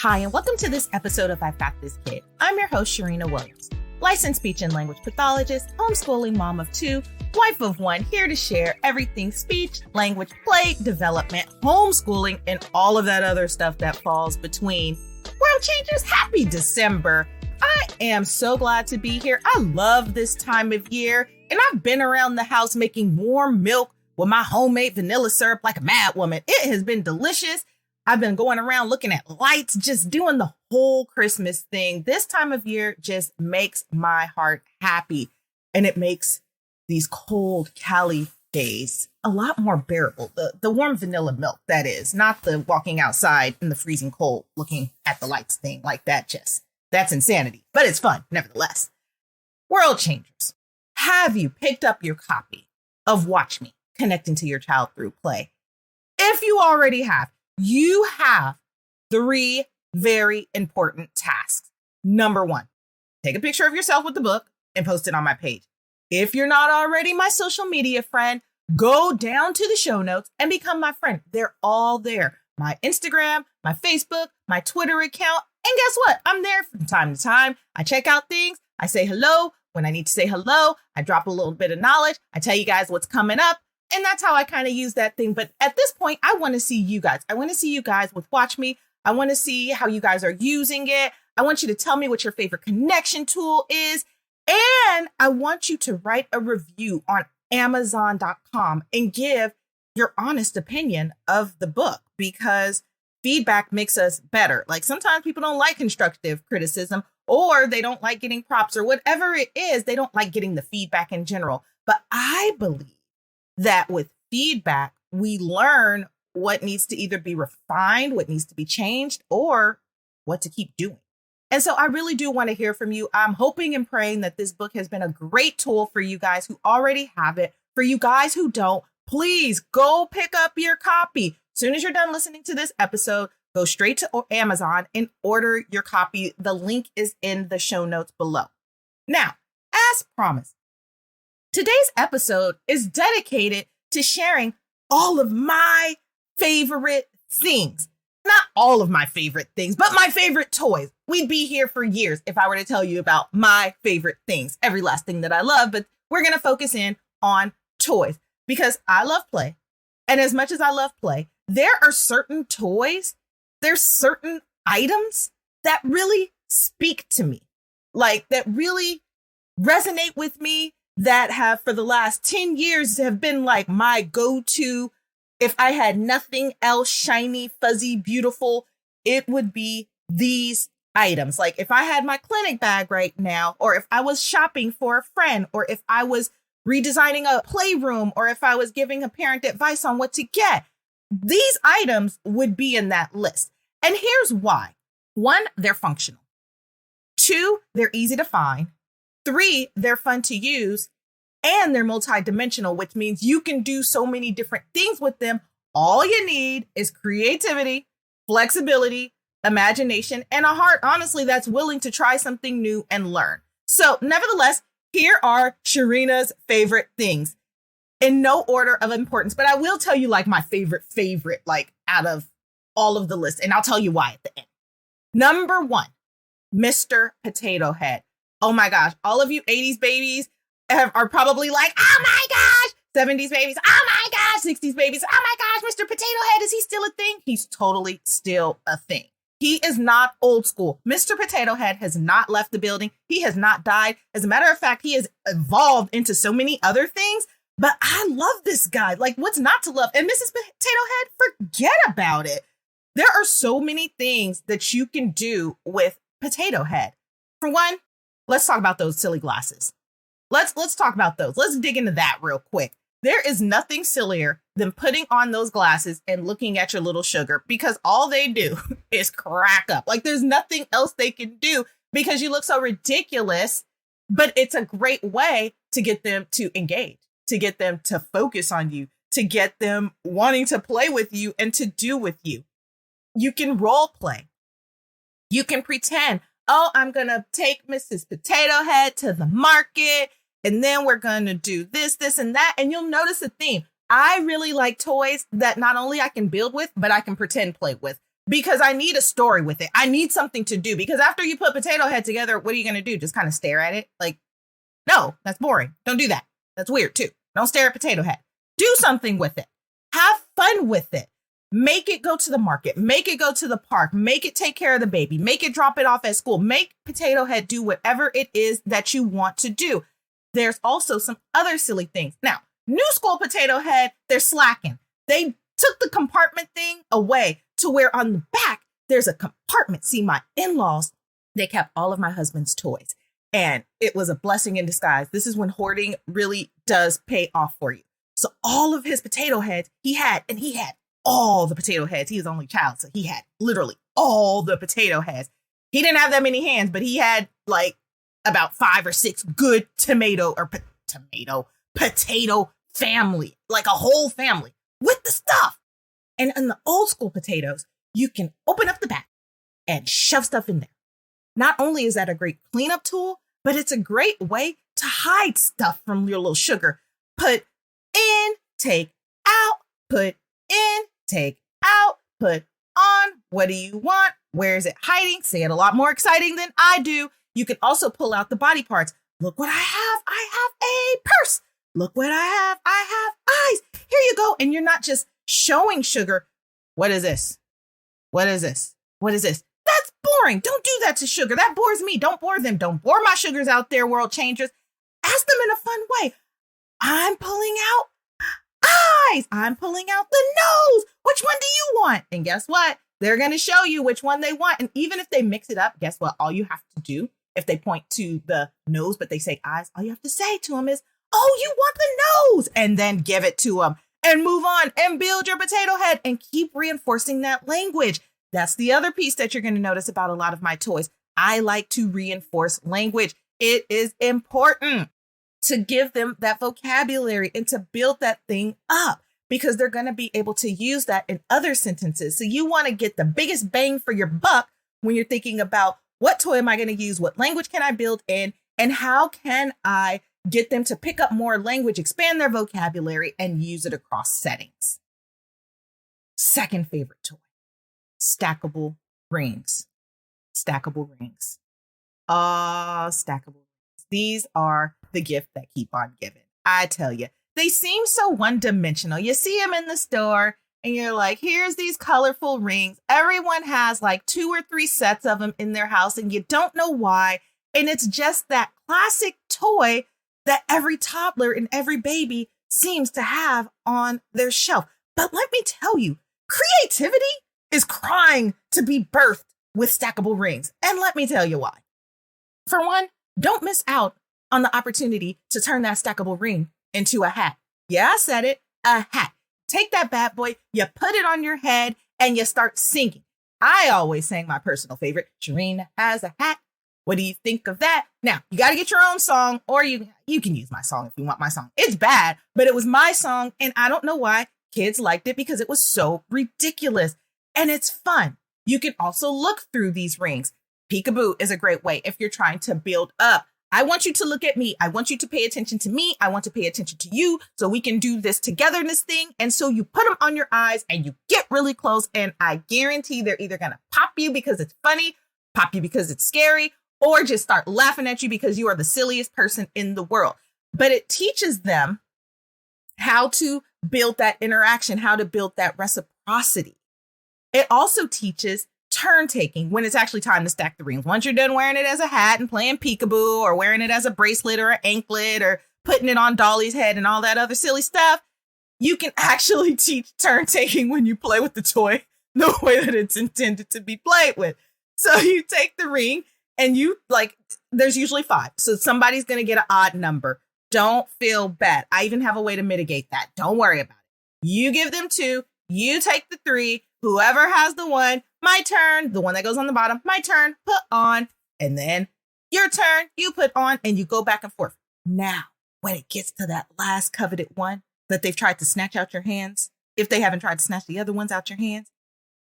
Hi, and welcome to this episode of I've Got This Kid. I'm your host, Cherina Williams, licensed speech and language pathologist, homeschooling mom of two, wife of one, here to share everything speech, language, play, development, homeschooling, and all of that other stuff that falls between. World changers, happy December. I am so glad to be here. I love this time of year, and I've been around the house making warm milk with my homemade vanilla syrup like a mad woman. It has been delicious. I've been going around looking at lights, just doing the whole Christmas thing. This time of year just makes my heart happy. And it makes these cold Cali days a lot more bearable. The warm vanilla milk, that is, not the walking outside in the freezing cold looking at the lights thing like that. That's insanity, but it's fun nevertheless. World changers, have you picked up your copy of Watch Me, Connecting to Your Child Through Play? If you already have, you have 3 very important tasks. Number 1, take a picture of yourself with the book and post it on my page. If you're not already my social media friend, go down to the show notes and become my friend. They're all there. My Instagram, my Facebook, my Twitter account. And guess what? I'm there from time to time. I check out things. I say hello when I need to say hello. I drop a little bit of knowledge. I tell you guys what's coming up. And that's how I kind of use that thing. But at this point, I want to see you guys. I want to see you guys with Watch Me. I want to see how you guys are using it. I want you to tell me what your favorite connection tool is. And I want you to write a review on Amazon.com and give your honest opinion of the book, because feedback makes us better. Like sometimes people don't like constructive criticism, or they don't like getting props, or whatever it is. They don't like getting the feedback in general. But I believe that with feedback, we learn what needs to either be refined, what needs to be changed, or what to keep doing. And so I really do want to hear from you. I'm hoping and praying that this book has been a great tool for you guys who already have it. For you guys who don't, please go pick up your copy. As soon as you're done listening to this episode, go straight to Amazon and order your copy. The link is in the show notes below. Now, as promised, today's episode is dedicated to sharing all of my favorite things. Not all of my favorite things, but my favorite toys. We'd be here for years if I were to tell you about my favorite things, every last thing that I love. But we're going to focus in on toys because I love play. And as much as I love play, there are certain toys, there's certain items that really speak to me, like that really resonate with me, that have for the last 10 years have been like my go-to. If I had nothing else shiny, fuzzy, beautiful, it would be these items. Like if I had my clinic bag right now, or if I was shopping for a friend, or if I was redesigning a playroom, or if I was giving a parent advice on what to get, these items would be in that list. And here's why. 1, they're functional. 2, they're easy to find. 3, they're fun to use, and they're multidimensional, which means you can do so many different things with them. All you need is creativity, flexibility, imagination, and a heart, honestly, that's willing to try something new and learn. So nevertheless, here are Cherina's favorite things in no order of importance, but I will tell you like my favorite, like out of all of the list. And I'll tell you why at the end. Number 1, Mr. Potato Head. Oh my gosh, all of you 80s babies are probably like, oh my gosh, 70s babies, oh my gosh, 60s babies, oh my gosh, Mr. Potato Head, is he still a thing? He's totally still a thing. He is not old school. Mr. Potato Head has not left the building. He has not died. As a matter of fact, he has evolved into so many other things, but I love this guy. Like, what's not to love? And Mrs. Potato Head, forget about it. There are so many things that you can do with Potato Head. For one, let's talk about those silly glasses. Let's talk about those. Let's dig into that real quick. There is nothing sillier than putting on those glasses and looking at your little sugar, because all they do is crack up. Like there's nothing else they can do because you look so ridiculous, but it's a great way to get them to engage, to get them to focus on you, to get them wanting to play with you and to do with you. You can role play. You can pretend, oh, I'm going to take Mrs. Potato Head to the market, and then we're going to do this, and that. And you'll notice a theme. I really like toys that not only I can build with, but I can pretend play with. because I need a story with it. I need something to do, because after you put Potato Head together, what are you going to do? Just kind of stare at it? Like, no, that's boring. Don't do that. That's weird too. Don't stare at Potato Head. Do something with it. Have fun with it. Make it go to the market. Make it go to the park. Make it take care of the baby. Make it drop it off at school. Make Potato Head do whatever it is that you want to do. There's also some other silly things. Now, new school Potato Head, they're slacking. They took the compartment thing away to where on the back, there's a compartment. See, my in-laws, they kept all of my husband's toys, and it was a blessing in disguise. This is when hoarding really does pay off for you. So all of his potato heads he had all the potato heads. He was the only child, so he had literally all the potato heads. He didn't have that many hands, but he had like about 5 or 6 good potato family, like a whole family with the stuff. And in the old school potatoes, you can open up the back and shove stuff in there. Not only is that a great cleanup tool, but it's a great way to hide stuff from your little sugar. Put in, take out, put in, take out, put on. What do you want? Where is it hiding? Say it a lot more exciting than I do. You can also pull out the body parts. Look what I have. I have a purse. Look what I have. I have eyes. Here you go. And you're not just showing sugar. What is this? What is this? What is this? That's boring. Don't do that to sugar. That bores me. Don't bore them. Don't bore my sugars out there, world changers. Ask them in a fun way. I'm pulling out eyes. I'm pulling out the nose. Which one do you want? And guess what? They're going to show you which one they want. And even if they mix it up, guess what? All you have to do, if they point to the nose, but they say eyes, all you have to say to them is, oh, you want the nose, and then give it to them and move on and build your potato head and keep reinforcing that language. That's the other piece that you're going to notice about a lot of my toys. I like to reinforce language. It is important to give them that vocabulary and to build that thing up, because they're going to be able to use that in other sentences. So you want to get the biggest bang for your buck when you're thinking about what toy am I going to use? What language can I build in? And how can I get them to pick up more language, expand their vocabulary, and use it across settings? Second favorite toy, stackable rings. Stackable rings. Stackable rings. These are the gift that keep on giving. I tell you, they seem so one-dimensional. You see them in the store and you're like, here's these colorful rings. Everyone has like 2 or 3 sets of them in their house and you don't know why. And it's just that classic toy that every toddler and every baby seems to have on their shelf. But let me tell you, creativity is crying to be birthed with stackable rings. And let me tell you why. For one, don't miss out on the opportunity to turn that stackable ring into a hat. Yeah, I said it, a hat. Take that bad boy, you put it on your head, and you start singing. I always sang my personal favorite, Cherina has a hat. What do you think of that? Now, you got to get your own song, or you can use my song if you want my song. It's bad, but it was my song, and I don't know why kids liked it, because it was so ridiculous. And it's fun. You can also look through these rings. Peekaboo is a great way if you're trying to build up. I want you to look at me. I want you to pay attention to me. I want to pay attention to you so we can do this togetherness thing. And so you put them on your eyes and you get really close. And I guarantee they're either going to pop you because it's funny, pop you because it's scary, or just start laughing at you because you are the silliest person in the world. But it teaches them how to build that interaction, how to build that reciprocity. It also teaches turn taking when it's actually time to stack the rings. Once you're done wearing it as a hat and playing peekaboo, or wearing it as a bracelet or an anklet, or putting it on Dolly's head and all that other silly stuff, you can actually teach turn taking when you play with the toy the way that it's intended to be played with. So you take the ring and you there's usually 5. So somebody's going to get an odd number. Don't feel bad. I even have a way to mitigate that. Don't worry about it. You give them 2, you take the 3, whoever has the 1, my turn, the one that goes on the bottom, my turn, put on, and then your turn, you put on, and you go back and forth. Now, when it gets to that last coveted one that they've tried to snatch out your hands, if they haven't tried to snatch the other ones out your hands,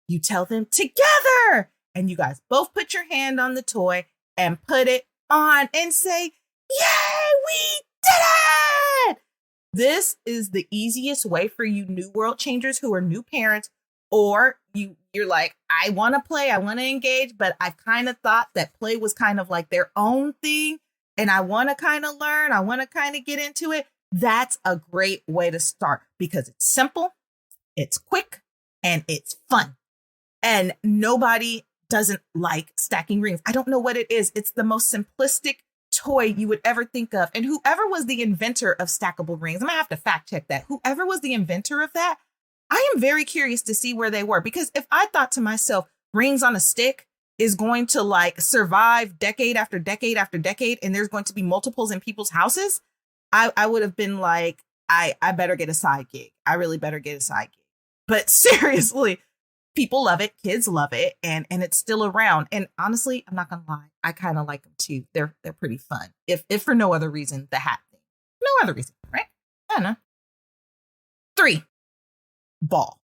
you tell them together, and you guys both put your hand on the toy and put it on and say, yay, we did it! This is the easiest way for you new world changers who are new parents or you're like, I want to play, I want to engage, but I kind of thought that play was kind of like their own thing, and I want to kind of learn, I want to kind of get into it. That's a great way to start because it's simple, it's quick, and it's fun. And nobody doesn't like stacking rings. I don't know what it is. It's the most simplistic toy you would ever think of. And whoever was the inventor of stackable rings, I'm gonna have to fact check that. Whoever was the inventor of that, I am very curious to see where they were, because if I thought to myself, rings on a stick is going to like survive decade after decade after decade, and there's going to be multiples in people's houses, I would have been like, I better get a side gig. I really better get a side gig. But seriously, people love it. Kids love it. And it's still around. And honestly, I'm not going to lie. I kind of like them too. They're pretty fun. If for no other reason, the hat thing. No other reason, right? I don't know. 3, ball.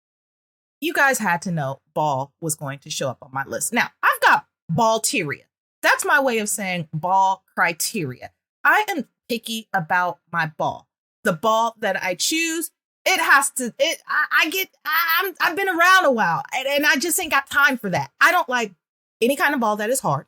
You guys had to know ball was going to show up on my list. Now, I've got ballteria. That's my way of saying ball criteria. I am picky about my ball. The ball that I choose, it has to, I've been around a while and I just ain't got time for that. I don't like any kind of ball that is hard.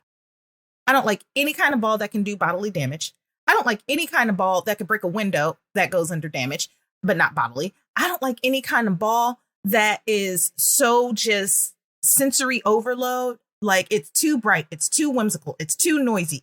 I don't like any kind of ball that can do bodily damage. I don't like any kind of ball that could break a window that goes under damage, but not bodily. I don't like any kind of ball that is so just sensory overload. Like it's too bright. It's too whimsical. It's too noisy.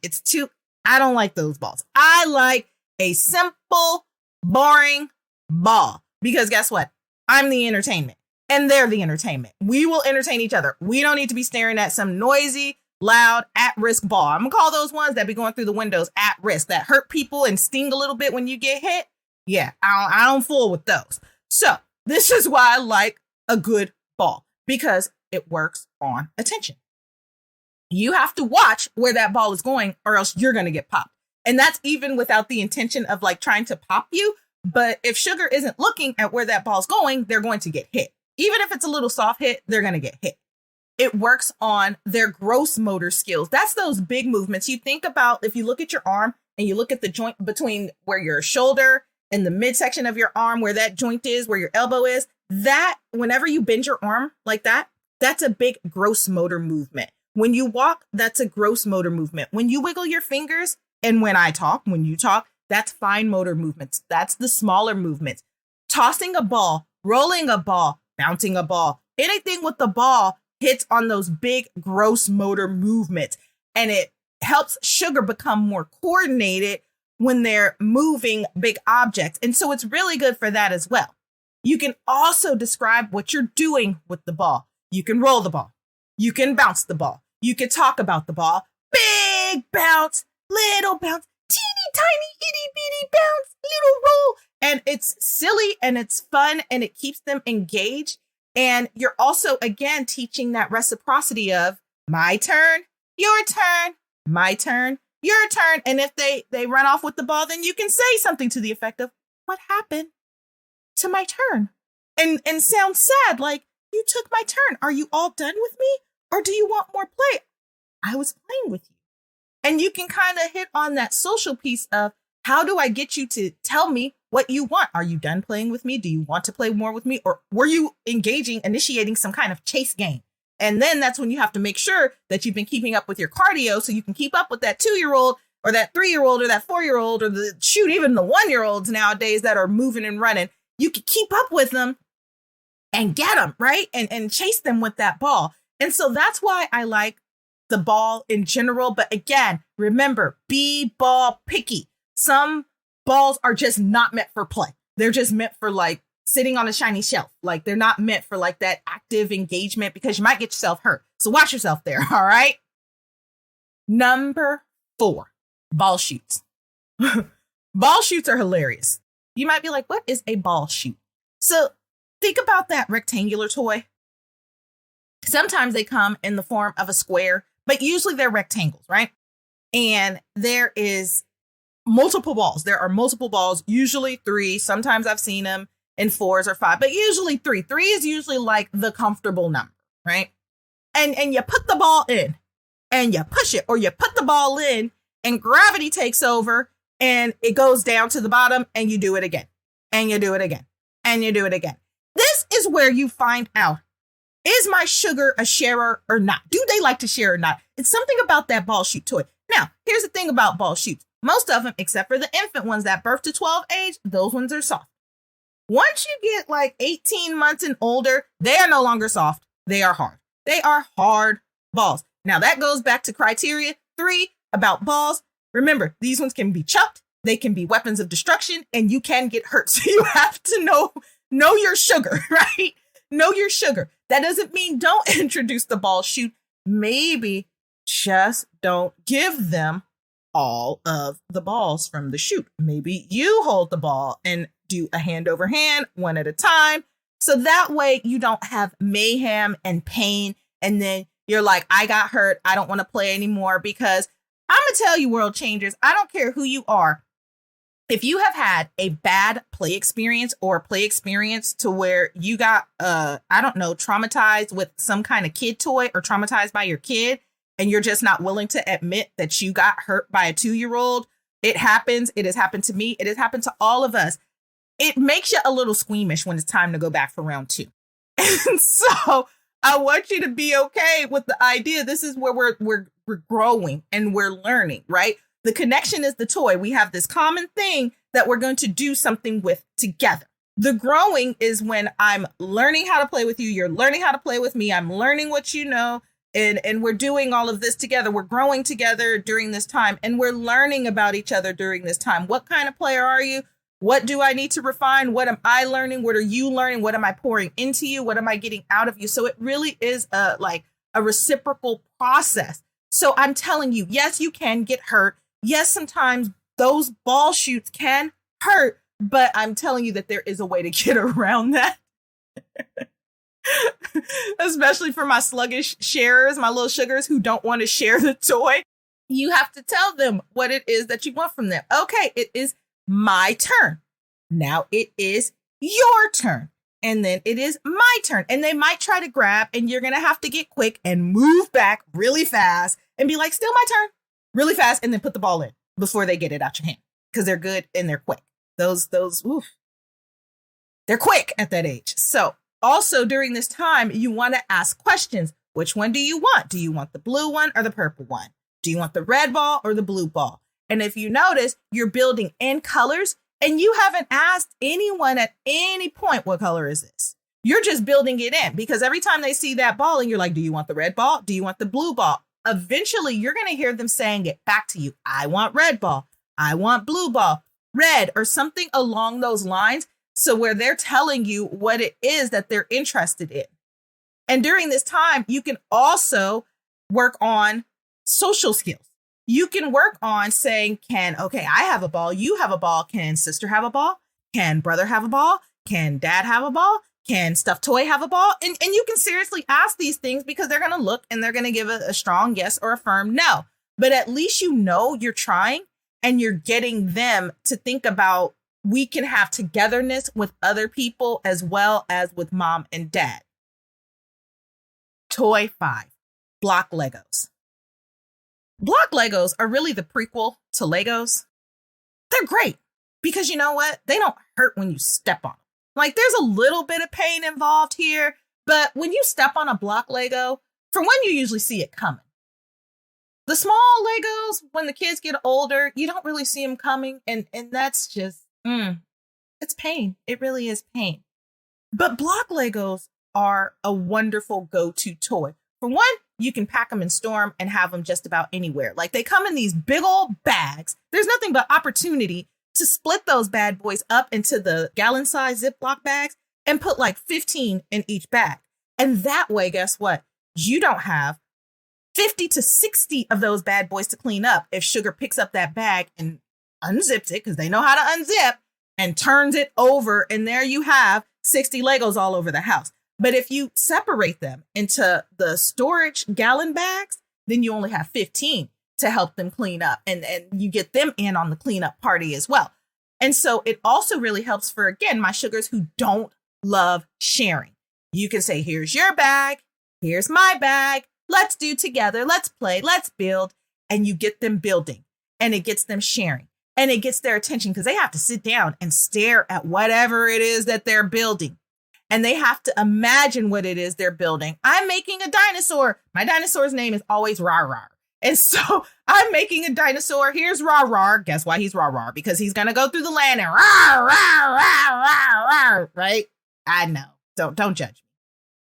I don't like those balls. I like a simple, boring ball. Because guess what? I'm the entertainment and they're the entertainment. We will entertain each other. We don't need to be staring at some noisy, loud, at-risk ball. I'm going to call those ones that be going through the windows at risk, that hurt people and sting a little bit when you get hit. Yeah, I don't fool with those. So this is why I like a good ball, because it works on attention. You have to watch where that ball is going or else you're going to get popped. And that's even without the intention of like trying to pop you. But if sugar isn't looking at where that ball's going, they're going to get hit. Even if it's a little soft hit, they're going to get hit. It works on their gross motor skills. That's those big movements. You think about if you look at your arm and you look at the joint between where your shoulder and the midsection of your arm, where that joint is, where your elbow is, that whenever you bend your arm like that, that's a big gross motor movement. When you walk, that's a gross motor movement. When you wiggle your fingers, and when you talk, that's fine motor movements. That's the smaller movements. Tossing a ball, rolling a ball, bouncing a ball, anything with the ball hits on those big gross motor movements. And it helps sugar become more coordinated when they're moving big objects. And so it's really good for that as well. You can also describe what you're doing with the ball. You can roll the ball. You can bounce the ball. You can talk about the ball. Big bounce, little bounce, teeny tiny itty bitty bounce, little roll. And it's silly and it's fun and it keeps them engaged. And you're also, again, teaching that reciprocity of my turn, your turn, my turn, your turn. And if they run off with the ball, then you can say something to the effect of, what happened to my turn? And sound sad, like, you took my turn. Are you all done with me? Or do you want more play? I was playing with you. And you can kind of hit on that social piece of, how do I get you to tell me what you want? Are you done playing with me? Do you want to play more with me? Or were you initiating some kind of chase game? And then that's when you have to make sure that you've been keeping up with your cardio so you can keep up with that 2-year-old or that 3-year-old or that 4-year-old or even the 1-year-olds nowadays that are moving and running. You can keep up with them and get them, right? And chase them with that ball. And so that's why I like the ball in general. But again, remember, be ball picky. Some balls are just not meant for play. They're just meant for like sitting on a shiny shelf. Like they're not meant for like that active engagement because you might get yourself hurt. So watch yourself there. All right. Number 4, ball shoots. Ball shoots are hilarious. You might be like, what is a ball shoot? So think about that rectangular toy. Sometimes they come in the form of a square, but usually they're rectangles, right? And there is multiple balls. There are multiple balls, usually 3. Sometimes I've seen them in 4s or 5, but usually 3. 3 is usually like the comfortable number, right? And you put the ball in and you push it, or you put the ball in and gravity takes over and it goes down to the bottom and you do it again and you do it again and you do it again. This is where you find out Is my sugar a sharer or not? Do they like to share or not? It's something about that ball shoot toy. Now, here's the thing about ball shoots. Most of them, except for the infant ones that birth to 12 age, those ones are soft. Once you get like 18 months and older, they are no longer soft. They are hard. They are hard balls. Now that goes back to criteria 3 about balls. Remember, these ones can be chucked. They can be weapons of destruction, and you can get hurt. So you have to know your sugar, right? Know your sugar. That doesn't mean don't introduce the ball shoot. Maybe just don't give them all of the balls from the shoot. Maybe you hold the ball and do a hand over hand, one at a time. So that way you don't have mayhem and pain. And then you're like, I got hurt. I don't want to play anymore. Because I'm going to tell you, world changers, I don't care who you are. If you have had a bad play experience or play experience to where you got, traumatized with some kind of kid toy or traumatized by your kid, and you're just not willing to admit that you got hurt by a 2-year-old, it happens. It has happened to me. It has happened to all of us. It makes you a little squeamish when it's time to go back for round 2. And so I want you to be okay with the idea. This is where we're growing and we're learning, right? The connection is the toy. We have this common thing that we're going to do something with together. The growing is when I'm learning how to play with you. You're learning how to play with me. I'm learning what you know. And we're doing all of this together. We're growing together during this time. And we're learning about each other during this time. What kind of player are you? What do I need to refine? What am I learning? What are you learning? What am I pouring into you? What am I getting out of you? So it really is a reciprocal process. So I'm telling you, yes, you can get hurt. Yes, sometimes those ball shoots can hurt, but I'm telling you that there is a way to get around that. Especially for my sluggish sharers, my little sugars who don't want to share the toy. You have to tell them what it is that you want from them. Okay, it is my turn. Now it is your turn. And then it is my turn. And they might try to grab, and you're going to have to get quick and move back really fast and be like, still my turn, really fast. And then put the ball in before they get it out your hand, because they're good and they're quick. They're quick at that age. So also during this time, you want to ask questions. Which one do you want? Do you want the blue one or the purple one? Do you want the red ball or the blue ball? And if you notice, you're building in colors and you haven't asked anyone at any point, what color is this? You're just building it in, because every time they see that ball and you're like, do you want the red ball? Do you want the blue ball? Eventually, you're going to hear them saying it back to you. I want red ball. I want blue ball, red, or something along those lines. So where they're telling you what it is that they're interested in. And during this time, you can also work on social skills. You can work on saying, I have a ball. You have a ball. Can sister have a ball? Can brother have a ball? Can dad have a ball? Can stuffed toy have a ball? And you can seriously ask these things, because they're going to look and they're going to give a strong yes or a firm no. But at least you know you're trying and you're getting them to think about, we can have togetherness with other people as well as with mom and dad. Toy 5, block Legos. Block Legos are really the prequel to Legos. They're great because you know what? They don't hurt when you step on them. Like, there's a little bit of pain involved here, but when you step on a block Lego, for one, you usually see it coming. The small Legos, when the kids get older, you don't really see them coming. And that's just, it's pain. It really is pain. But block Legos are a wonderful go-to toy. For one, you can pack them and store them and have them just about anywhere. Like, they come in these big old bags. There's nothing but opportunity to split those bad boys up into the gallon-size Ziploc bags and put like 15 in each bag. And that way, guess what? You don't have 50 to 60 of those bad boys to clean up if Sugar picks up that bag and unzips it, because they know how to unzip, and turns it over. And there you have 60 Legos all over the house. But if you separate them into the storage gallon bags, then you only have 15 to help them clean up. And you get them in on the cleanup party as well. And so it also really helps for, again, my sugars who don't love sharing. You can say, here's your bag. Here's my bag. Let's do together. Let's play. Let's build. And you get them building, and it gets them sharing, and it gets their attention, because they have to sit down and stare at whatever it is that they're building. and they have to imagine what it is they're building. I'm making a dinosaur. My dinosaur's name is always Rar. And so I'm making a dinosaur. Here's Rar. Guess why he's Rar? Because he's going to go through the land and rar, right? I know. Don't judge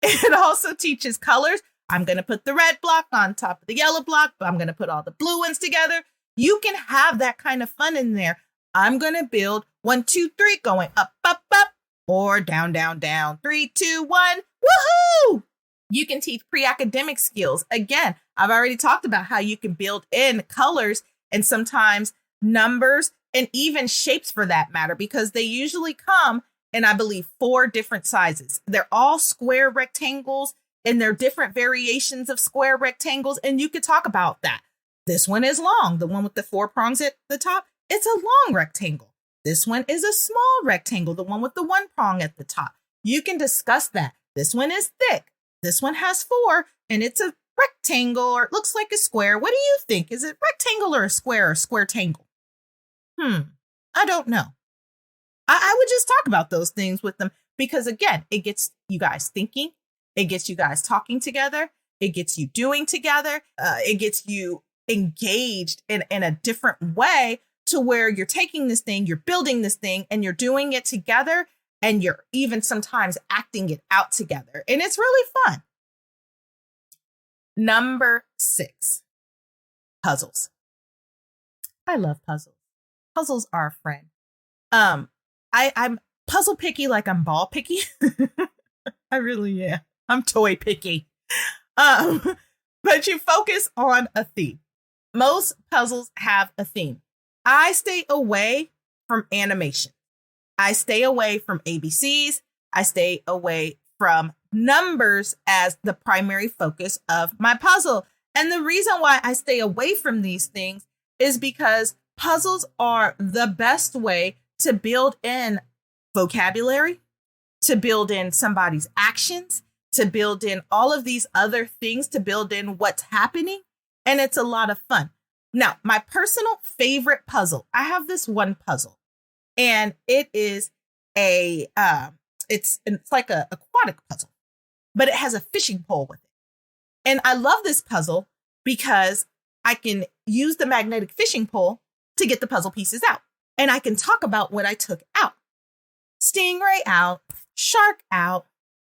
me. It also teaches colors. I'm going to put the red block on top of the yellow block, but I'm going to put all the blue ones together. You can have that kind of fun in there. I'm going to build 1, 2, 3, going up, or down, 3, 2, 1. Woohoo! You can teach pre-academic skills. Again, I've already talked about how you can build in colors and sometimes numbers and even shapes for that matter, because they usually come in, I believe, 4 different sizes. They're all square rectangles and they're different variations of square rectangles. And you could talk about that. This one is long, the one with the 4 prongs at the top. It's a long rectangle. This one is a small rectangle, the one with the 1 prong at the top. You can discuss that. This one is thick. This one has 4 and it's a rectangle, or it looks like a square. What do you think? Is it rectangle or a square tangle? I don't know. I would just talk about those things with them because, again, it gets you guys thinking. It gets you guys talking together. It gets you doing together. It gets you engaged in a different way to where you're taking this thing, you're building this thing, and you're doing it together. And you're even sometimes acting it out together. And it's really fun. Number 6, puzzles. I love puzzles. Puzzles are a friend. I'm puzzle picky like I'm ball picky. I really am. I'm toy picky. But you focus on a theme. Most puzzles have a theme. I stay away from animation. I stay away from ABCs. I stay away from numbers as the primary focus of my puzzle. And the reason why I stay away from these things is because puzzles are the best way to build in vocabulary, to build in somebody's actions, to build in all of these other things, to build in what's happening. And it's a lot of fun. Now, my personal favorite puzzle, I have this one puzzle. And it is it's like a aquatic puzzle, but it has a fishing pole with it. And I love this puzzle because I can use the magnetic fishing pole to get the puzzle pieces out. And I can talk about what I took out. Stingray out, shark out,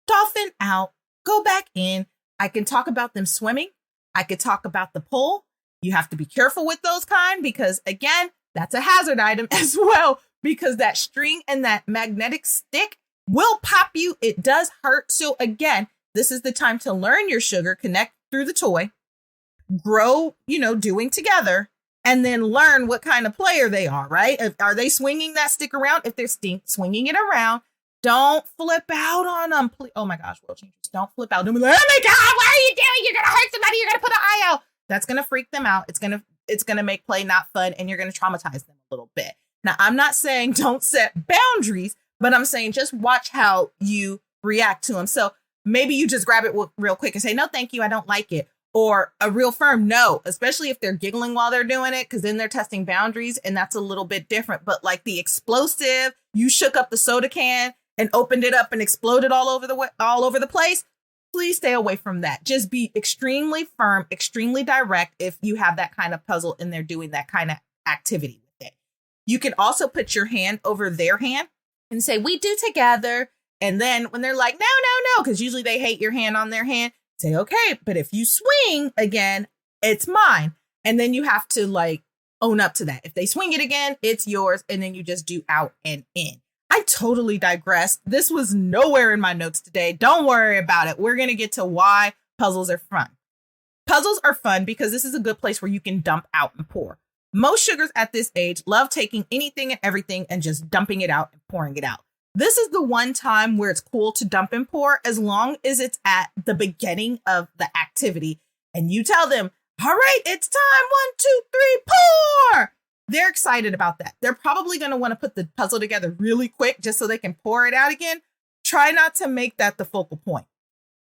dolphin out, go back in. I can talk about them swimming. I could talk about the pole. You have to be careful with those kind because, again, that's a hazard item as well. Because that string and that magnetic stick will pop you. It does hurt. So again, this is the time to learn your sugar, connect through the toy, grow, doing together, and then learn what kind of player they are, right? Are they swinging that stick around? If they're swinging it around, don't flip out on them. Oh my gosh, world changers. Don't flip out. Don't be like, oh my God, what are you doing? You're going to hurt somebody. You're going to put an eye out. That's going to freak them out. It's going to make play not fun, and you're going to traumatize them a little bit. Now, I'm not saying don't set boundaries, but I'm saying just watch how you react to them. So maybe you just grab it real quick and say, no, thank you. I don't like it. Or a real firm no, especially if they're giggling while they're doing it, because then they're testing boundaries and that's a little bit different. But like the explosive, you shook up the soda can and opened it up and exploded all over the place. Please stay away from that. Just be extremely firm, extremely direct if you have that kind of puzzle and they're doing that kind of activity. You can also put your hand over their hand and say, we do together. And then when they're like, no, because usually they hate your hand on their hand, say, okay, but if you swing again, it's mine. And then you have to own up to that. If they swing it again, it's yours. And then you just do out and in. I totally digressed. This was nowhere in my notes today. Don't worry about it. We're going to get to why puzzles are fun. Puzzles are fun because this is a good place where you can dump out and pour. Most sugars at this age love taking anything and everything and just dumping it out and pouring it out. This is the one time where it's cool to dump and pour as long as it's at the beginning of the activity. And you tell them, all right, it's time. 1, 2, 3, pour. They're excited about that. They're probably going to want to put the puzzle together really quick just so they can pour it out again. Try not to make that the focal point.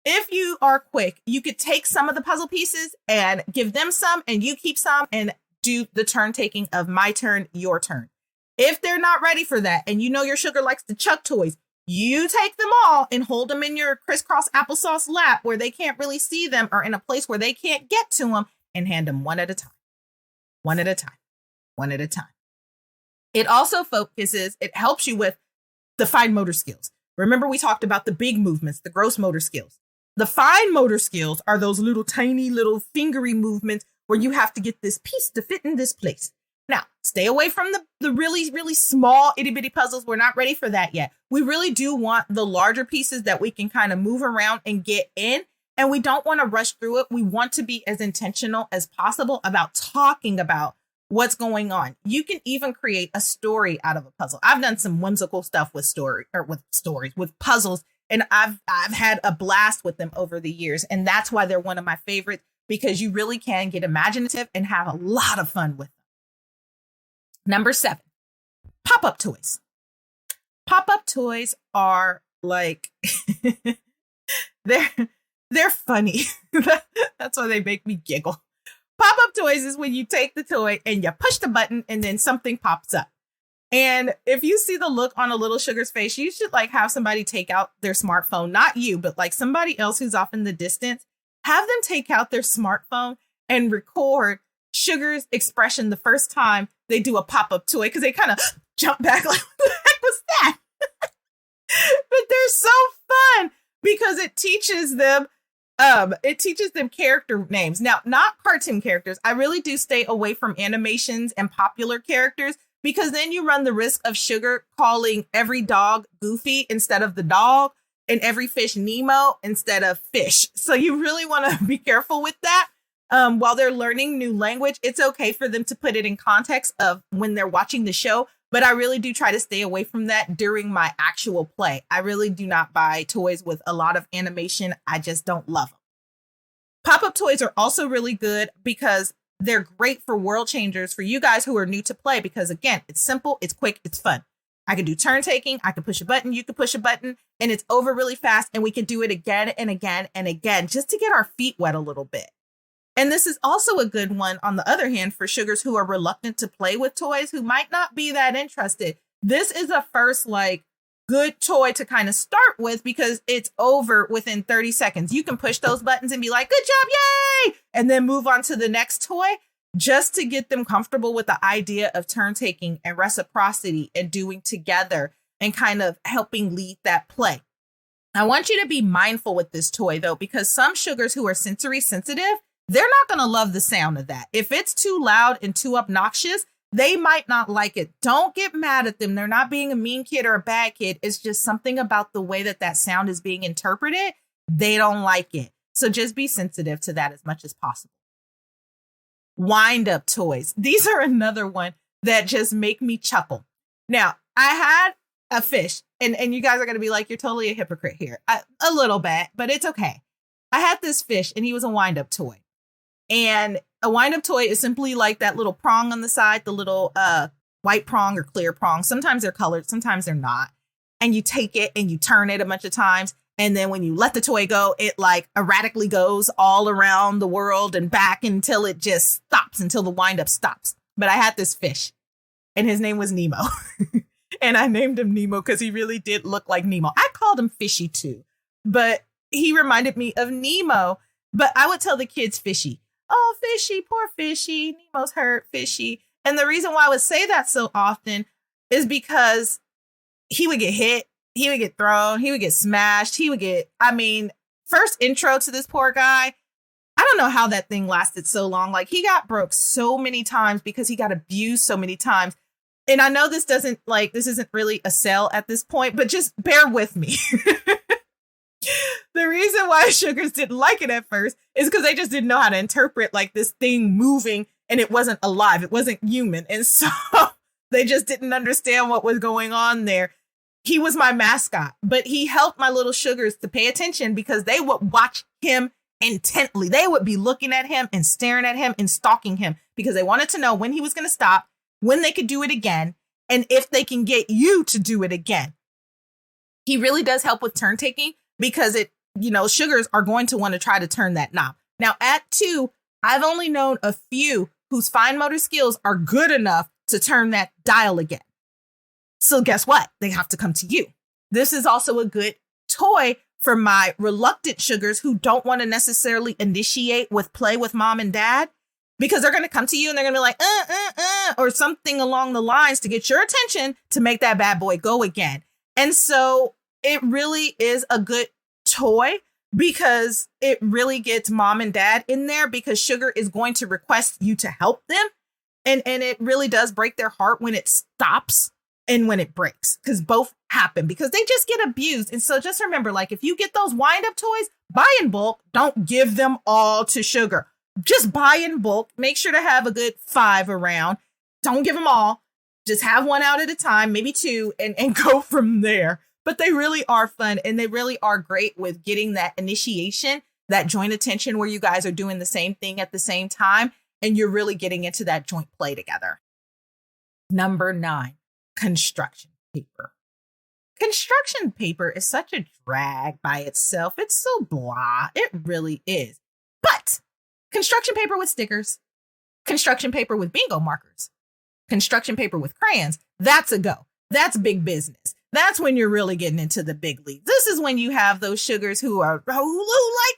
If you are quick, you could take some of the puzzle pieces and give them some and you keep some and do the turn taking of my turn, your turn. If they're not ready for that and your sugar likes to chuck toys, You take them all and hold them in your crisscross applesauce lap where they can't really see them or in a place where they can't get to them, and hand them one at a time. One at a time. One at a time. It also it helps you with the fine motor skills. Remember, we talked about the big movements, the gross motor skills. The fine motor skills are those little tiny little fingery movements where you have to get this piece to fit in this place. Now, stay away from the really, really small itty bitty puzzles. We're not ready for that yet. We really do want the larger pieces that we can kind of move around and get in. And we don't want to rush through it. We want to be as intentional as possible about talking about what's going on. You can even create a story out of a puzzle. I've done some whimsical stuff with with puzzles, and I've had a blast with them over the years. And that's why they're one of my favorites, because you really can get imaginative and have a lot of fun with them. Number 7, Popup Toys. Popup Toys are like, they're funny. That's why they make me giggle. Popup Toys is when you take the toy and you push the button and then something pops up. And if you see the look on a little sugar's face, you should like have somebody take out their smartphone, not you, but like somebody else who's off in the distance. Have them take out their smartphone and record Sugar's expression the first time they do a pop-up toy, because they kind of jump back like, what the heck was that? But they're so fun because it teaches them character names. Now, not cartoon characters. I really do stay away from animations and popular characters, because then you run the risk of Sugar calling every dog Goofy instead of the dog, and every fish Nemo instead of fish. So you really want to be careful with that. While they're learning new language, it's okay for them to put it in context of when they're watching the show. But I really do try to stay away from that during my actual play. I really do not buy toys with a lot of animation. I just don't love them. Pop-up toys are also really good because they're great for world changers for you guys who are new to play, because again, it's simple, it's quick, it's fun. I can do turn taking, I can push a button, you can push a button, and it's over really fast, and we can do it again and again and again just to get our feet wet a little bit. And this is also a good one, on the other hand, for sugars who are reluctant to play with toys, who might not be that interested. This is a first, like, good toy to kind of start with, because it's over within 30 seconds. You can push those buttons and be like, good job, yay! And then move on to the next toy, just to get them comfortable with the idea of turn taking and reciprocity and doing together and kind of helping lead that play. I want you to be mindful with this toy, though, because some sugars who are sensory sensitive, they're not going to love the sound of that. If it's too loud and too obnoxious, they might not like it. Don't get mad at them. They're not being a mean kid or a bad kid. It's just something about the way that that sound is being interpreted. They don't like it. So just be sensitive to that as much as possible. Wind up toys. These are another one that just make me chuckle. Now, I had a fish, and you guys are going to be like, you're totally a hypocrite here. A little bit, but it's okay. I had this fish, and he was a wind up toy. And a wind-up toy is simply like that little prong on the side, the little white prong or clear prong. Sometimes they're colored, sometimes they're not. And you take it and you turn it a bunch of times. And then when you let the toy go, it like erratically goes all around the world and back until it just stops, until the wind-up stops. But I had this fish, and his name was Nemo. And I named him Nemo because he really did look like Nemo. I called him Fishy too, but he reminded me of Nemo. But I would tell the kids Fishy. Oh, Fishy, poor Fishy. Nemo's hurt, Fishy. And the reason why I would say that so often is because he would get hit, he would get thrown, he would get smashed, first intro to this poor guy. I don't know how that thing lasted so long. Like, he got broke so many times because he got abused so many times. And I know this isn't really a sell at this point, but just bear with me. The reason why sugars didn't like it at first is because they just didn't know how to interpret like this thing moving, and it wasn't alive. It wasn't human. And so they just didn't understand what was going on there. He was my mascot, but he helped my little sugars to pay attention because they would watch him intently. They would be looking at him and staring at him and stalking him because they wanted to know when he was going to stop, when they could do it again, and if they can get you to do it again. He really does help with turn taking, because sugars are going to want to try to turn that knob. Now, at 2, I've only known a few whose fine motor skills are good enough to turn that dial again. So guess what? They have to come to you. This is also a good toy for my reluctant sugars who don't want to necessarily initiate with play with mom and dad, because they're going to come to you and they're going to be like, or something along the lines to get your attention to make that bad boy go again. And so it really is a good toy because it really gets mom and dad in there, because sugar is going to request you to help them. And it really does break their heart when it stops and when it breaks, because both happen, because they just get abused. And so just remember, like, if you get those wind up toys, buy in bulk. Don't give them all to sugar. Just buy in bulk. Make sure to have a good 5 around. Don't give them all. Just have one out at a time, maybe 2, and go from there. But they really are fun, and they really are great with getting that initiation, that joint attention where you guys are doing the same thing at the same time, and you're really getting into that joint play together. Number 9, construction paper. Construction paper is such a drag by itself. It's so blah. It really is. But construction paper with stickers, construction paper with bingo markers, construction paper with crayons, that's a go. That's big business. That's when you're really getting into the big leagues. This is when you have those sugars who like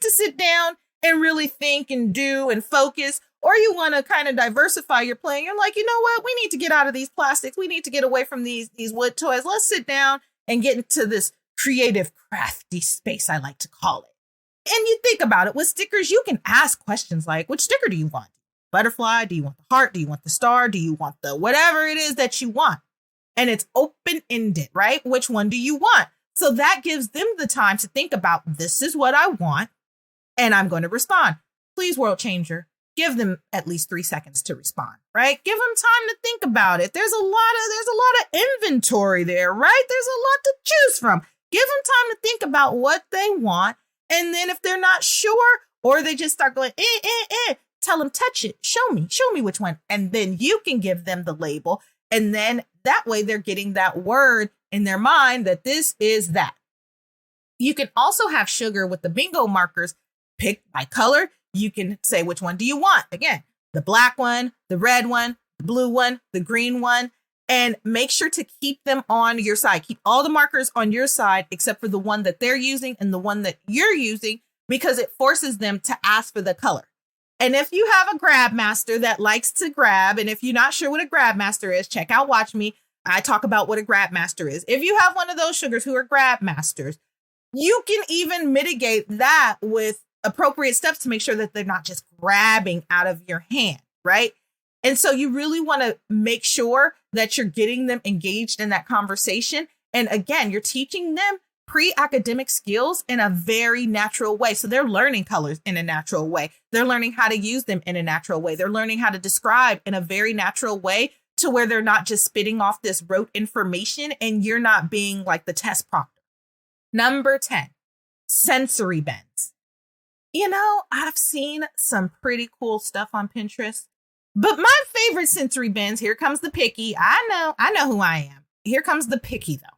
to sit down and really think and do and focus, or you want to kind of diversify your playing. You're like, you know what? We need to get out of these plastics. We need to get away from these wood toys. Let's sit down and get into this creative, crafty space, I like to call it. And you think about it with stickers, you can ask questions like, which sticker do you want? Butterfly? Do you want the heart? Do you want the star? Do you want the whatever it is that you want? And it's open-ended, right? Which one do you want? So that gives them the time to think about, this is what I want, and I'm going to respond. Please, world changer, give them at least 3 seconds to respond, right? Give them time to think about it. There's a lot of inventory there, right? There's a lot to choose from. Give them time to think about what they want. And then if they're not sure, or they just start going, tell them, touch it. Show me which one. And then you can give them the label. And then that way they're getting that word in their mind that this is that. You can also have sugar with the bingo markers picked by color. You can say, which one do you want? Again, the black one, the red one, the blue one, the green one, and make sure to keep them on your side. Keep all the markers on your side, except for the one that they're using and the one that you're using, because it forces them to ask for the color. And if you have a grab master that likes to grab, and if you're not sure what a grab master is, check out Watch Me. I talk about what a grab master is. If you have one of those sugars who are grab masters, you can even mitigate that with appropriate steps to make sure that they're not just grabbing out of your hand, right? And so you really want to make sure that you're getting them engaged in that conversation. And again, you're teaching them pre-academic skills in a very natural way. So they're learning colors in a natural way. They're learning how to use them in a natural way. They're learning how to describe in a very natural way, to where they're not just spitting off this rote information and you're not being like the test proctor. Number 10, sensory bends. You know, I've seen some pretty cool stuff on Pinterest, but my favorite sensory bends, here comes the picky. I know who I am. Here comes the picky though.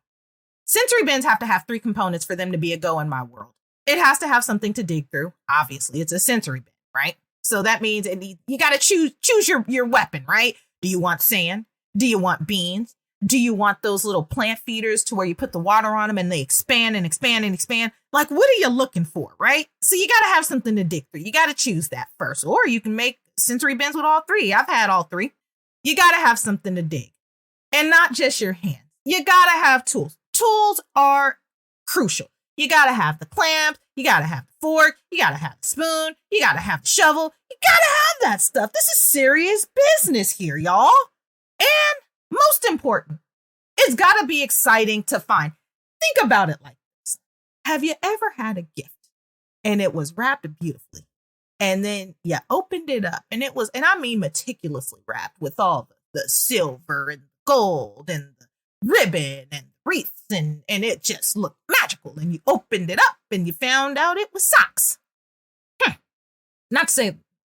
Sensory bends have to have 3 components for them to be a go in my world. It has to have something to dig through. Obviously, it's a sensory bend, right? So that means you got to choose your weapon, right? Do you want sand? Do you want beans? Do you want those little plant feeders to where you put the water on them and they expand and expand and expand? Like, what are you looking for, right? So you got to have something to dig through. You got to choose that first. Or you can make sensory bends with all 3. I've had all 3. You got to have something to dig. And not just your hands. You got to have tools. Tools are crucial. You got to have the clamps. You got to have the fork. You got to have the spoon. You got to have the shovel. You got to have that stuff. This is serious business here, y'all. And most important, it's got to be exciting to find. Think about it like this. Have you ever had a gift and it was wrapped beautifully, and then you opened it up and it was, and I mean meticulously wrapped with all the silver and gold and the ribbon and wreaths, and it just looked magical, and you opened it up and you found out it was socks. Not to say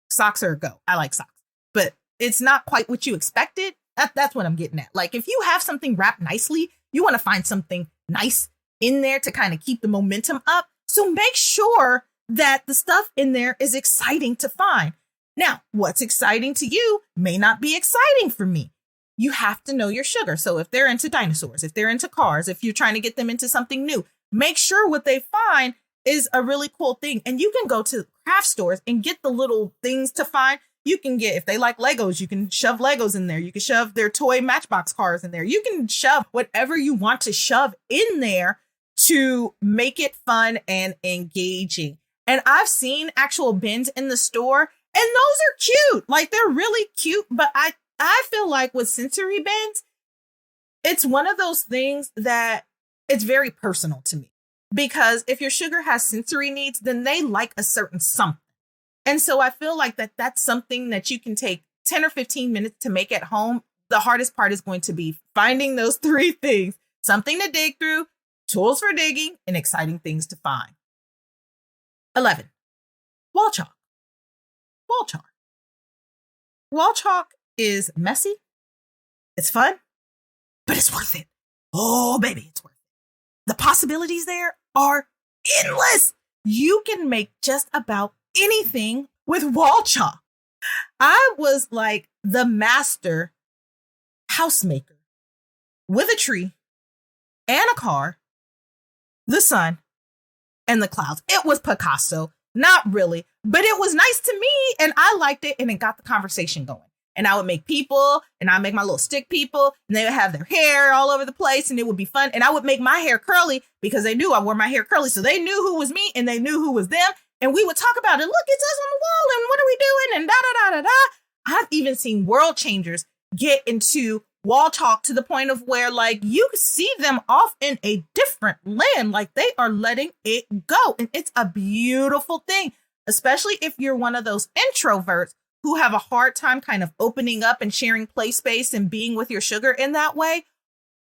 socks are a go. I like socks, but it's not quite what you expected. That's what I'm getting at. Like, if you have something wrapped nicely, you want to find something nice in there to kind of keep the momentum up. So make sure that the stuff in there is exciting to find. Now, what's exciting to you may not be exciting for me. you have to know your sugar. So if they're into dinosaurs, if they're into cars, if you're trying to get them into something new, make sure what they find is a really cool thing. And you can go to craft stores and get the little things to find. You can get, if they like Legos, you can shove Legos in there. You can shove their toy Matchbox cars in there. You can shove whatever you want to shove in there to make it fun and engaging. And I've seen actual bins in the store, and those are cute. Like, they're really cute. But I feel like with sensory bins, it's one of those things that it's very personal to me. Because if your sugar has sensory needs, then they like a certain something. And so I feel like that's something that you can take 10 or 15 minutes to make at home. The hardest part is going to be finding those 3 things: something to dig through, tools for digging, and exciting things to find. 11, wall chalk. Wall chalk. Wall chalk is messy. It's fun, but it's worth it. Oh, baby, it's worth it. The possibilities there are endless. You can make just about anything with wall chalk. I was like the master housemaker with a tree and a car, the sun, and the clouds. It was Picasso, not really, but it was nice to me, and I liked it, and it got the conversation going. And I would make people, and I would make my little stick people, and they would have their hair all over the place, and it would be fun. And I would make my hair curly because they knew I wore my hair curly, so they knew who was me, and they knew who was them. And we would talk about it. Look, it's us on the wall, and what are we doing? And da-da-da-da-da. I've even seen world changers get into wall chalk to the point of where, like, you see them off in a different land. Like, they are letting it go. And it's a beautiful thing, especially if you're one of those introverts who have a hard time kind of opening up and sharing play space and being with your sugar in that way.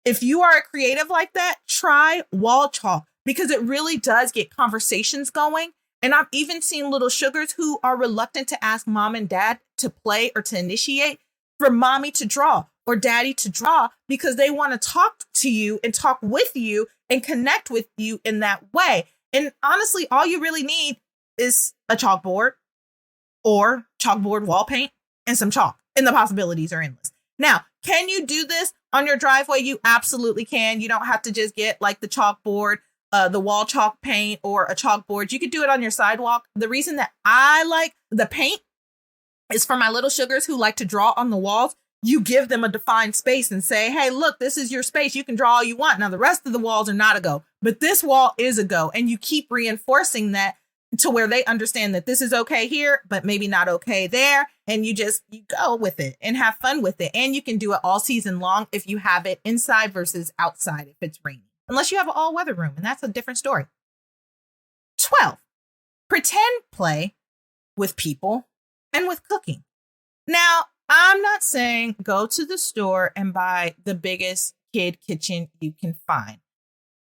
If you are a creative like that, try wall chalk, because it really does get conversations going. And I've even seen little sugars who are reluctant to ask mom and dad to play or to initiate, for mommy to draw or daddy to draw, because they want to talk to you and talk with you and connect with you in that way. And honestly, all you really need is a chalkboard or chalkboard wall paint and some chalk, and the possibilities are endless. Now, can you do this on your driveway? You absolutely can. You don't have to just get like the chalkboard, the wall chalk paint, or a chalkboard. You could do it on your sidewalk. The reason that I like the paint is for my little sugars who like to draw on the walls. You give them a defined space and say, hey, look, this is your space. You can draw all you want. Now, the rest of the walls are not a go, but this wall is a go. And you keep reinforcing that to where they understand that this is okay here, but maybe not okay there. And you go with it and have fun with it. And you can do it all season long if you have it inside versus outside if it's raining, unless you have an all weather room. And that's a different story. 12, pretend play with people and with cooking. Now, I'm not saying go to the store and buy the biggest kid kitchen you can find.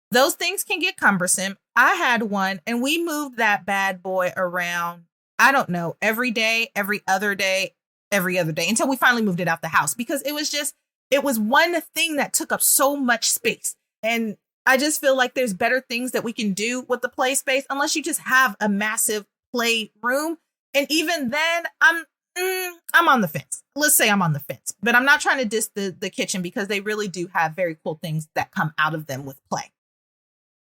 Those things can get cumbersome. I had one, and we moved that bad boy around, I don't know, every day, every other day, until we finally moved it out the house, because it was one thing that took up so much space. And I just feel like there's better things that we can do with the play space, unless you just have a massive play room. And even then, I'm on the fence. Let's say I'm on the fence, but I'm not trying to diss the kitchen, because they really do have very cool things that come out of them with play.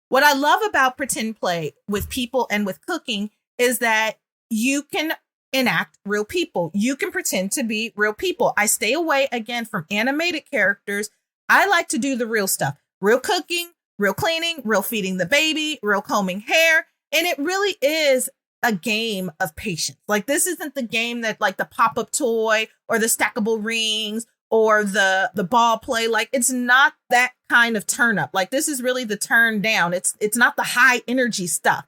What I love about pretend play with people and with cooking is that you can enact real people. You can pretend to be real people. I stay away again from animated characters. I like to do the real stuff. Real cooking, real cleaning, real feeding the baby, real combing hair. And it really is a game of patience. Like, this isn't the game that like the Popup Toy or the Stackable Rings or the ball play. Like, it's not that kind of turn up. Like, this is really the turn down. It's not the high energy stuff.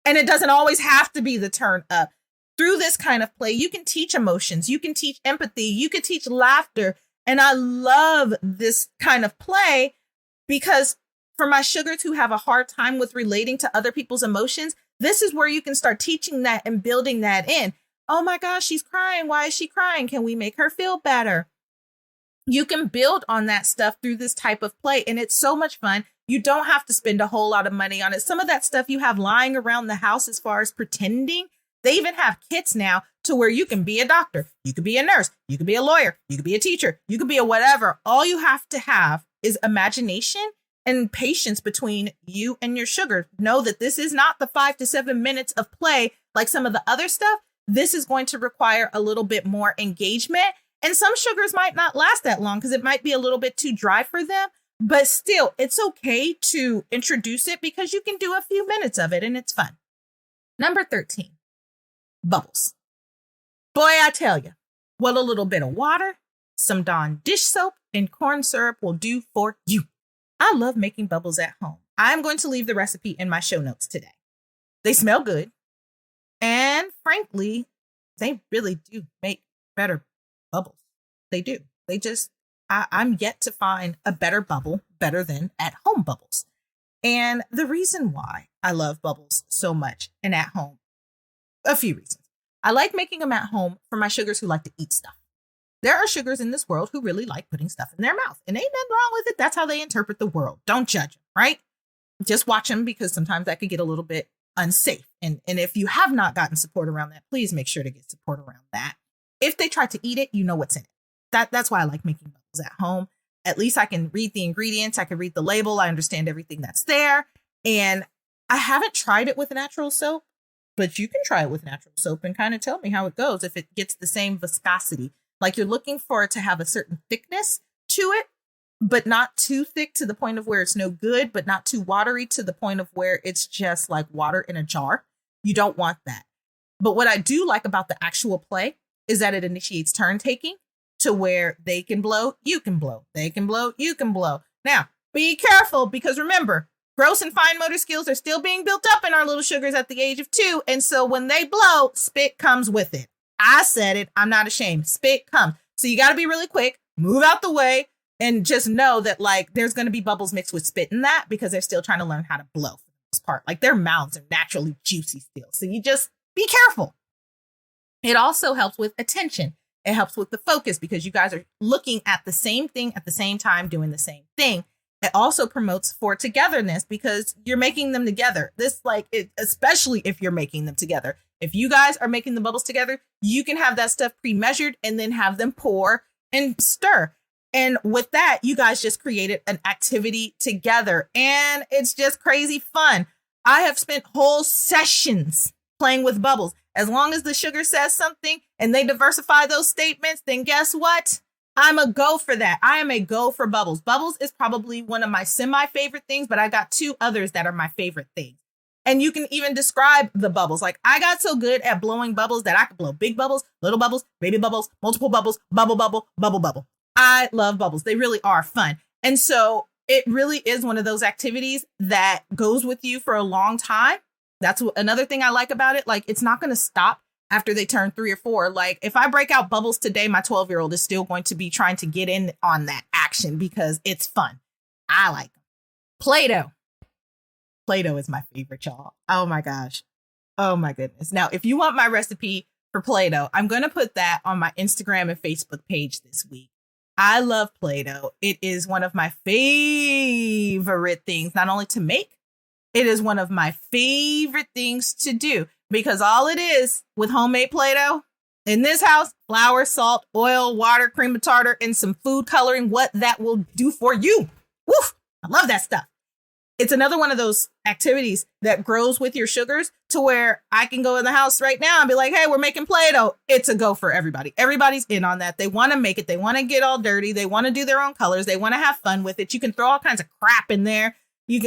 And it doesn't always have to be the turn up. Through this kind of play, you can teach emotions. You can teach empathy. You can teach laughter. And I love this kind of play, because for my sugars who have a hard time with relating to other people's emotions, this is where you can start teaching that and building that in. Oh my gosh, she's crying. Why is she crying? Can we make her feel better? You can build on that stuff through this type of play. And it's so much fun. You don't have to spend a whole lot of money on it. Some of that stuff you have lying around the house as far as pretending, They even have kits now to where you can be a doctor, you could be a nurse, you could be a lawyer, you could be a teacher, you could be a whatever. All you have to have is imagination and patience between you and your sugar. Know that this is not the 5 to 7 minutes of play like some of the other stuff. This is going to require a little bit more engagement. And some sugars might not last that long because it might be a little bit too dry for them. But still, it's okay to introduce it because you can do a few minutes of it and it's fun. Number 13, bubbles. Boy, I tell you, what a little bit of water, some Dawn dish soap, and corn syrup will do for you. I love making bubbles at home. I'm going to leave the recipe in my show notes today. They smell good. And frankly, they really do make better bubbles. They do. I'm yet to find a better bubble better than at home bubbles. And the reason why I love bubbles so much and at home, a few reasons. I like making them at home for my sugars who like to eat stuff. There are sugars in this world who really like putting stuff in their mouth, and ain't nothing wrong with it. That's how they interpret the world. Don't judge them, right? Just watch them, because sometimes that could get a little bit unsafe. And if you have not gotten support around that, please make sure to get support around that. If they try to eat it, you know what's in it. That's why I like making bubbles at home. At least I can read the ingredients. I can read the label. I understand everything that's there. And I haven't tried it with natural soap, but you can try it with natural soap and kind of tell me how it goes. If it gets the same viscosity, like you're looking for it to have a certain thickness to it, but not too thick to the point of where it's no good, but not too watery to the point of where it's just like water in a jar. You don't want that. But what I do like about the actual play is that it initiates turn taking to where they can blow, you can blow, they can blow, you can blow. Now, be careful, because remember, gross and fine motor skills are still being built up in our little sugars at the age of 2. And so when they blow, spit comes with it. I said it. I'm not ashamed. Spit comes. So you got to be really quick, move out the way, and just know that like there's going to be bubbles mixed with spit in that, because they're still trying to learn how to blow for the most part. Like their mouths are naturally juicy still. So you just be careful. It also helps with attention. It helps with the focus, because you guys are looking at the same thing at the same time, doing the same thing. It also promotes for togetherness, because you're making them together. Especially if you're making them together. If you guys are making the bubbles together, you can have that stuff pre-measured and then have them pour and stir. And with that, you guys just created an activity together, and it's just crazy fun. I have spent whole sessions playing with bubbles. As long as the sugar says something and they diversify those statements, then guess what? I'm a go for that. I am a go for bubbles. Bubbles is probably one of my semi-favorite things, but I got 2 others that are my favorite things. And you can even describe the bubbles. Like I got so good at blowing bubbles that I could blow big bubbles, little bubbles, baby bubbles, multiple bubbles, bubble, bubble, bubble, bubble. I love bubbles. They really are fun. And so it really is one of those activities that goes with you for a long time. That's another thing I like about it. Like it's not going to stop after they turn 3 or 4. Like if I break out bubbles today, my 12-year-old is still going to be trying to get in on that action because it's fun. I like them. PlayDoh. PlayDoh is my favorite, y'all. Oh my gosh. Oh my goodness. Now, if you want my recipe for PlayDoh, I'm going to put that on my Instagram and Facebook page this week. I love PlayDoh. It is one of my favorite things, not only to make, it is one of my favorite things to do, because all it is with homemade PlayDoh in this house, flour, salt, oil, water, cream of tartar, and some food coloring, what that will do for you. Woof! I love that stuff. It's another one of those activities that grows with your sugars to where I can go in the house right now and be like, hey, we're making PlayDoh. It's a go for everybody. Everybody's in on that. They want to make it. They want to get all dirty. They want to do their own colors. They want to have fun with it. You can throw all kinds of crap in there.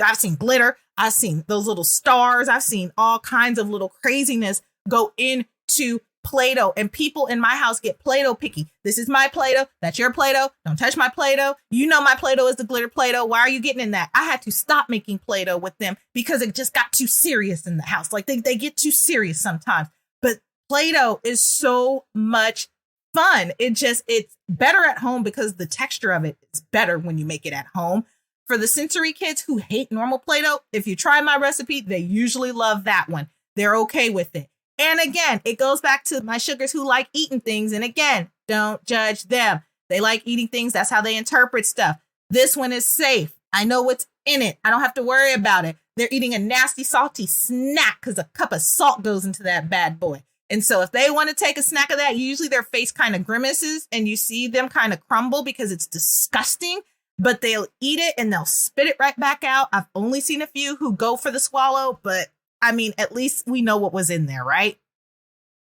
I've seen glitter. I've seen those little stars. I've seen all kinds of little craziness go into Play-Doh, and people in my house get Play-Doh picky. This is my Play-Doh. That's your Play-Doh. Don't touch my Play-Doh. You know my Play-Doh is the glitter Play-Doh. Why are you getting in that? I had to stop making Play-Doh with them because it just got too serious in the house. Like they get too serious sometimes. But Play-Doh is so much fun. It's better at home because the texture of it is better when you make it at home. For the sensory kids who hate normal Play-Doh, if you try my recipe, they usually love that one. They're okay with it. And again, it goes back to my sugars who like eating things. And again, don't judge them. They like eating things. That's how they interpret stuff. This one is safe. I know what's in it. I don't have to worry about it. They're eating a nasty, salty snack because a cup of salt goes into that bad boy. And so if they want to take a snack of that, usually their face kind of grimaces and you see them kind of crumble because it's disgusting, but they'll eat it and they'll spit it right back out. I've only seen a few who go for the swallow, but I mean, at least we know what was in there, right?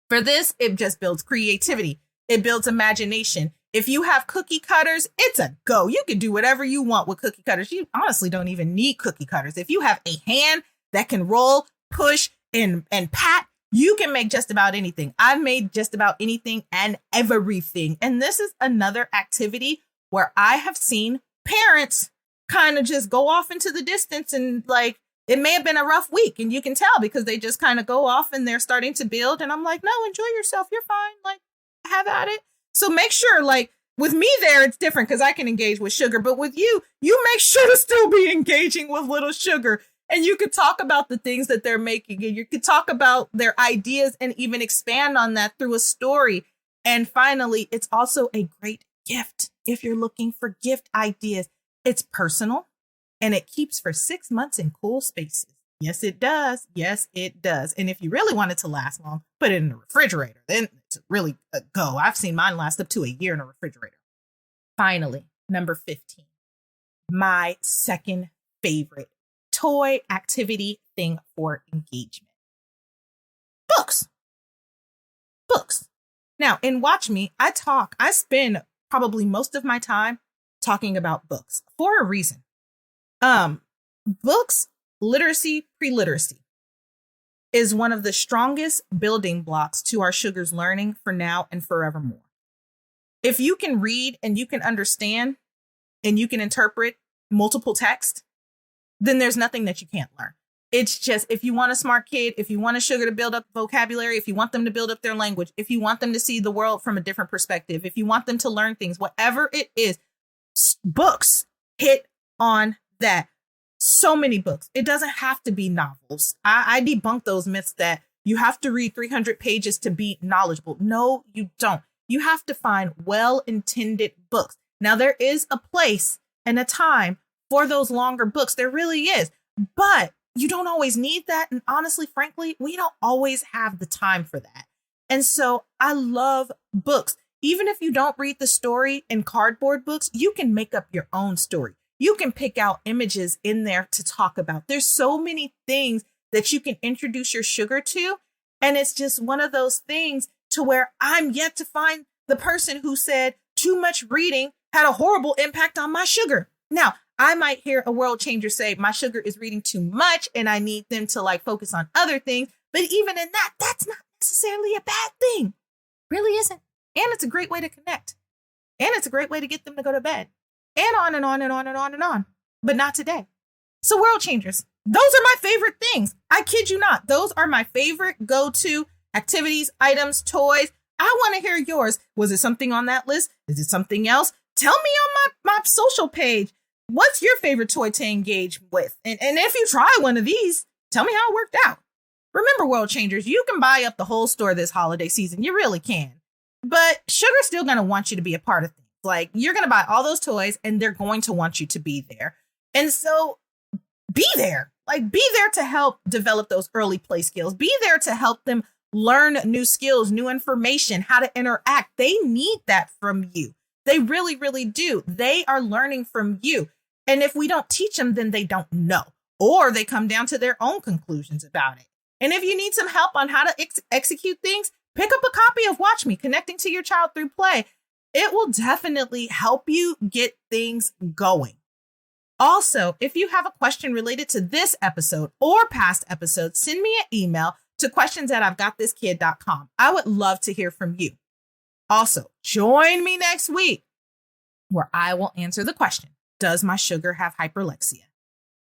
For this, it just builds creativity. It builds imagination. If you have cookie cutters, it's a go. You can do whatever you want with cookie cutters. You honestly don't even need cookie cutters. If you have a hand that can roll, push, and pat, you can make just about anything. I've made just about anything and everything. And this is another activity where I have seen parents kind of just go off into the distance and like, it may have been a rough week and you can tell because they just kind of go off and they're starting to build. And I'm like, no, enjoy yourself. You're fine. Like, have at it. So make sure, like with me there, it's different because I can engage with sugar. But with you, you make sure to still be engaging with little sugar. And you could talk about the things that they're making. And you could talk about their ideas and even expand on that through a story. And finally, it's also a great gift. If you're looking for gift ideas, it's personal. And it keeps for 6 months in cool spaces. Yes, it does. Yes, it does. And if you really want it to last long, put it in the refrigerator. Then it's really a go. I've seen mine last up to a year in a refrigerator. Finally, number 15, my second favorite toy activity thing for engagement. Books. Books. Now, in Watch Me, I spend probably most of my time talking about books for a reason. Books, literacy, pre-literacy is one of the strongest building blocks to our sugar's learning for now and forevermore. If you can read and you can understand and you can interpret multiple text, then there's nothing that you can't learn. It's just, if you want a smart kid, if you want a sugar to build up vocabulary, if you want them to build up their language, if you want them to see the world from a different perspective, if you want them to learn things, whatever it is, books hit on that. So many books. It doesn't have to be novels. I debunk those myths that you have to read 300 pages to be knowledgeable. No, you don't. You have to find well-intended books. Now, there is a place and a time for those longer books. There really is. But you don't always need that. And honestly, frankly, we don't always have the time for that. And so I love books. Even if you don't read the story in cardboard books, you can make up your own story. You can pick out images in there to talk about. There's so many things that you can introduce your sugar to. And it's just one of those things to where I'm yet to find the person who said too much reading had a horrible impact on my sugar. Now, I might hear a world changer say my sugar is reading too much and I need them to like focus on other things. But even in that, that's not necessarily a bad thing. Really isn't. And it's a great way to connect. And it's a great way to get them to go to bed. And on and on and on and on and on. But not today. So world changers, those are my favorite things. I kid you not. Those are my favorite go-to activities, items, toys. I want to hear yours. Was it something on that list? Is it something else? Tell me on my social page. What's your favorite toy to engage with? And if you try one of these, tell me how it worked out. Remember, world changers, you can buy up the whole store this holiday season. You really can. But sugar's still going to want you to be a part of things. Like, you're going to buy all those toys and they're going to want you to be there. And so be there. Like, be there to help develop those early play skills. Be there to help them learn new skills, new information, how to interact. They need that from you. They really, really do. They are learning from you. And if we don't teach them, then they don't know, or they come down to their own conclusions about it. And if you need some help on how to execute things, pick up a copy of Watch Me, Connecting to Your Child Through Play. It will definitely help you get things going. Also, if you have a question related to this episode or past episodes, send me an email to questions@I'veGotThisKid.com. I would love to hear from you. Also, join me next week where I will answer the question, does my sugar have hyperlexia?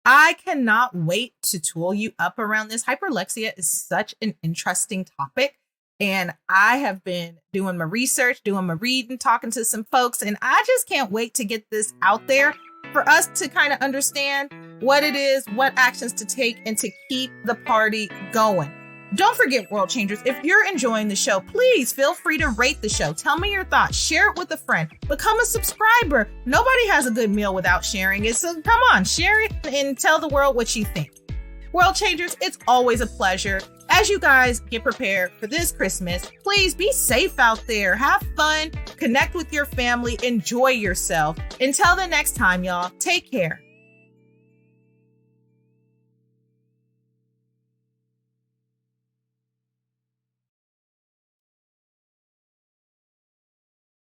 I cannot wait to tool you up around this. Hyperlexia is such an interesting topic. And I have been doing my research, doing my reading, talking to some folks, and I just can't wait to get this out there for us to kind of understand what it is, what actions to take, and to keep the party going. Don't forget, World Changers, if you're enjoying the show, please feel free to rate the show. Tell me your thoughts. Share it with a friend. Become a subscriber. Nobody has a good meal without sharing it. So come on, share it and tell the world what you think. World Changers, it's always a pleasure. As you guys get prepared for this Christmas, please be safe out there. Have fun. Connect with your family. Enjoy yourself. Until the next time, y'all, take care.